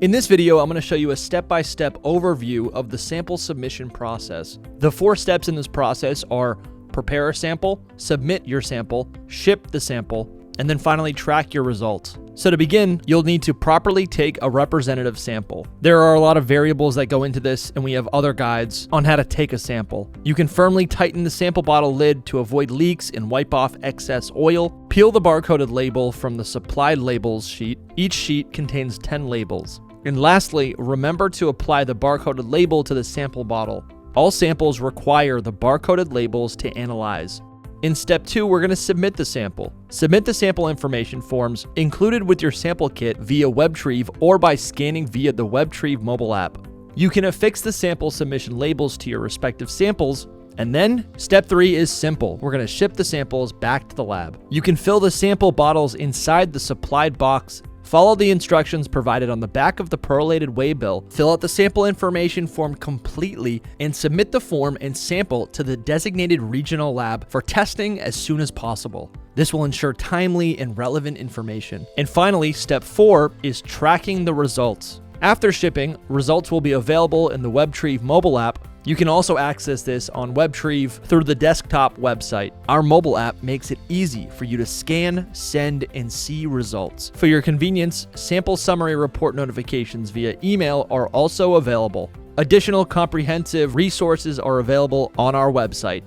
In this video, I'm going to show you a step-by-step overview of the sample submission process. The 4 steps in this process are prepare a sample, submit your sample, ship the sample, and then finally track your results. So to begin, you'll need to properly take a representative sample. There are a lot of variables that go into this, and we have other guides on how to take a sample. You can firmly tighten the sample bottle lid to avoid leaks and wipe off excess oil. Peel the barcoded label from the supplied labels sheet. Each sheet contains 10 labels. And lastly, remember to apply the barcoded label to the sample bottle. All samples require the barcoded labels to analyze. In step 2, we're going to submit the sample. Submit the sample information forms included with your sample kit via WebTrieve or by scanning via the WebTrieve mobile app. You can affix the sample submission labels to your respective samples. And then step 3 is simple. We're going to ship the samples back to the lab. You can fill the sample bottles inside the supplied box. Follow the instructions provided on the back of the perlated waybill, fill out the sample information form completely, and submit the form and sample to the designated regional lab for testing as soon as possible. This will ensure timely and relevant information. And finally, step 4 is tracking the results. After shipping, results will be available in the WebTrieve mobile app. You can also access this on WebTrieve through the desktop website. Our mobile app makes it easy for you to scan, send, and see results. For your convenience, sample summary report notifications via email are also available. Additional comprehensive resources are available on our website.